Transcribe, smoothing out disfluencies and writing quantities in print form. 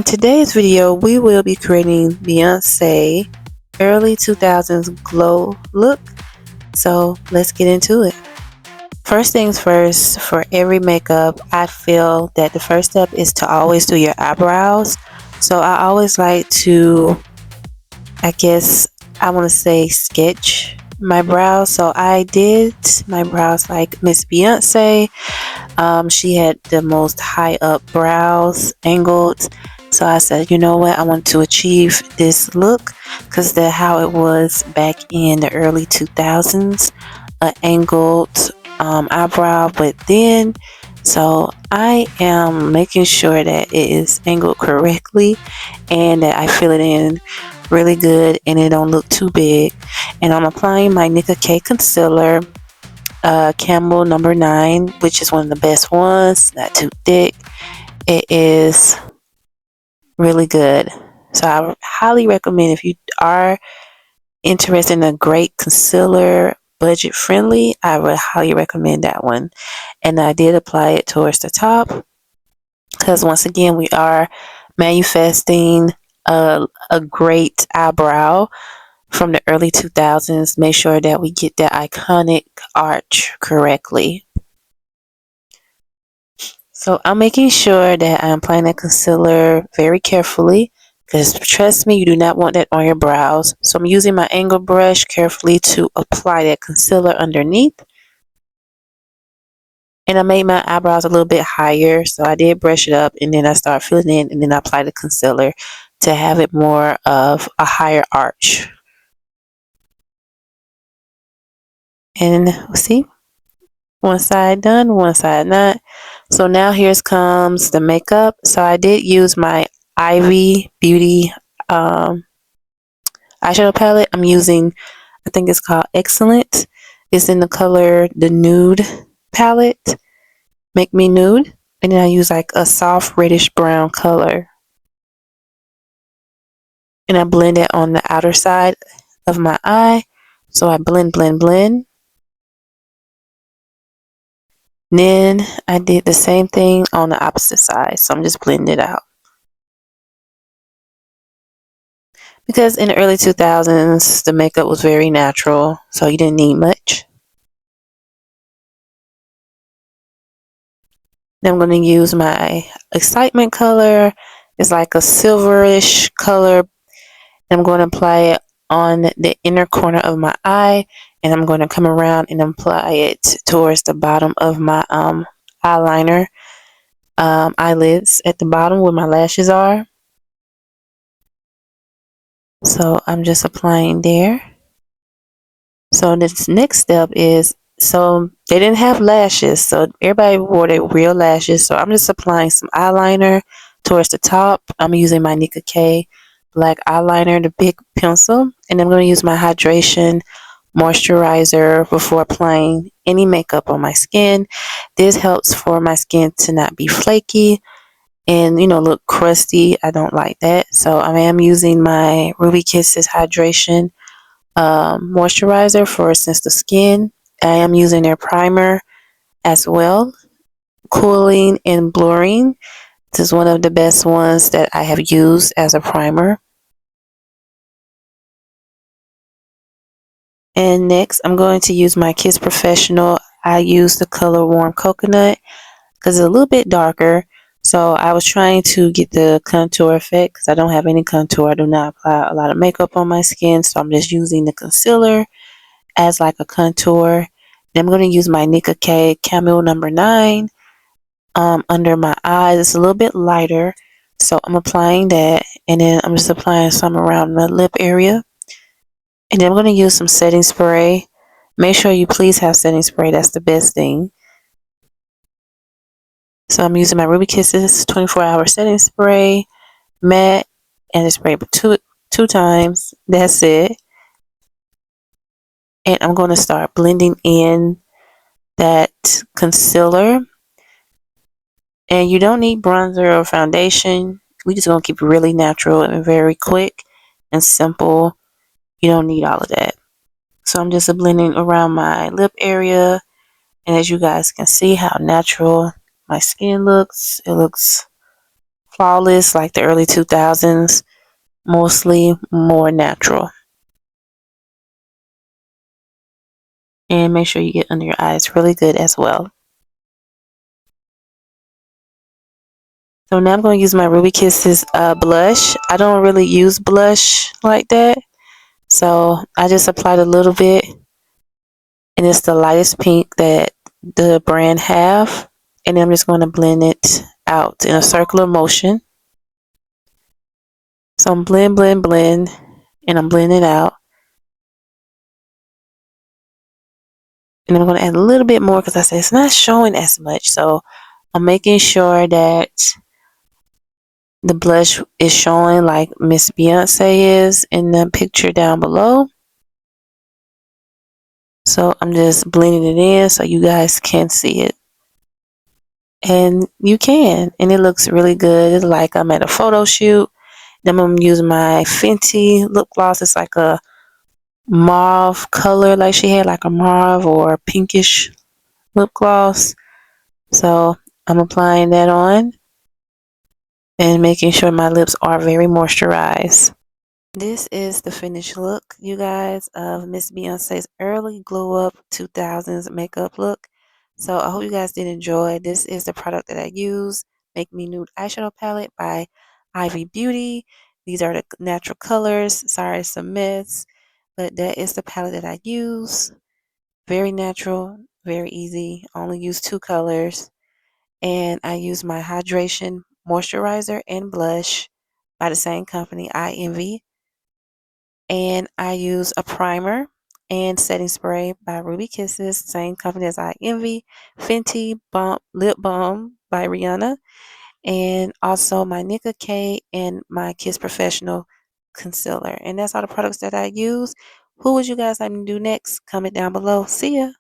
In today's video, we will be creating Beyonce early 2000s glow look. So let's get into it. First things first, for every makeup, I feel that the first step is to always do your eyebrows. So I always like to, I want to say sketch my brows. So I did my brows like Miss Beyonce. She had the most high up brows, angled. So I said, you know what, I want to achieve this look because that's how it was back in the early 2000s, an angled eyebrow, but then so I am making sure that it is angled correctly and that I fill it in really good and it don't look too big. And I'm applying my Nicka K concealer, Camel number 9, which is one of the best ones, not too thick. It is really good. So I highly recommend, if you are interested in a great concealer, budget friendly, I would highly recommend that one. And I did apply it towards the top because once again we are manifesting a great eyebrow from the early 2000s. Make sure that we get that iconic arch correctly. So I'm making sure that I'm applying that concealer very carefully because trust me, you do not want that on your brows. So I'm using my angle brush carefully to apply that concealer underneath. And I made my eyebrows a little bit higher, so I did brush it up and then I start filling in and then I apply the concealer to have it more of a higher arch. And see, one side done, one side not. So now here comes the makeup. So I did use my Ivy Beauty eyeshadow palette. I'm using, I think it's called Excellent. It's in the color the Nude palette, Make Me Nude. And then I use like a soft reddish brown color. And I blend it on the outer side of my eye. So I blend. Then I did the same thing on the opposite side. So I'm just blending it out. Because in the early 2000s, the makeup was very natural, so you didn't need much. Then I'm going to use my Excitement color. It's like a silverish color. I'm going to apply it on the inner corner of my eye, and I'm going to come around and apply it towards the bottom of my eyeliner, eyelids at the bottom where my lashes are. So I'm just applying there. So this next step is, so they didn't have lashes, so everybody wore their real lashes. So I'm just applying some eyeliner towards the top. I'm using my Nicka K black eyeliner, the big pencil, and I'm going to use my hydration moisturizer before applying any makeup on my skin. This helps for my skin to not be flaky and look crusty. I don't like that. So I am using my Ruby Kisses hydration moisturizer for sensitive skin. I am using their primer as well, cooling and blurring. This is one of the best ones that I have used as a primer. And next I'm going to use my Kiss Professional. I use the color Warm Coconut because it's a little bit darker. So I was trying to get the contour effect because I don't have any contour. I do not apply a lot of makeup on my skin, so I'm just using the concealer as like a contour. And I'm going to use my Nicka K Camel number 9 under my eyes. It's a little bit lighter, so I'm applying that, and then I'm just applying some around the lip area. And then I'm going to use some setting spray. Make sure you please have setting spray. That's the best thing. So I'm using my Ruby Kisses 24-hour setting spray, matte, and I spray two times. That's it. And I'm going to start blending in that concealer. And you don't need bronzer or foundation. We just going to keep it really natural and very quick and simple. You don't need all of that. So I'm just blending around my lip area. And as you guys can see how natural my skin looks, it looks flawless like the early 2000s, mostly more natural. And make sure you get under your eyes really good as well. So now I'm going to use my Ruby Kisses blush. I don't really use blush like that. So I just applied a little bit. And it's the lightest pink that the brand have. And then I'm just going to blend it out in a circular motion. So I'm blend, and I'm blending it out. And I'm going to add a little bit more because I said it's not showing as much. So I'm making sure that the blush is showing like Miss Beyonce is in the picture down below. So I'm just blending it in so you guys can see it. And you can. And it looks really good. It's like I'm at a photo shoot. Then I'm gonna use my Fenty lip gloss. It's like a mauve color, like she had like a mauve or pinkish lip gloss. So I'm applying that on and making sure my lips are very moisturized. This is the finished look, you guys, of Miss Beyonce's early glow up 2000s makeup look. So I hope you guys did enjoy. This is the product that I use, Make Me Nude Eyeshadow Palette by Ivy Beauty. These are the natural colors. Sorry, some myths, but that is the palette that I use. Very natural, very easy. Only use two colors. And I use my hydration moisturizer and blush by the same company, I Envy. And I use a primer and setting spray by Ruby Kisses, same company as I Envy, Fenty Lip Balm by Rihanna, and also my Nicka K and my Kiss Professional concealer. And that's all the products that I use. Who would you guys like me to do next? Comment down below. See ya.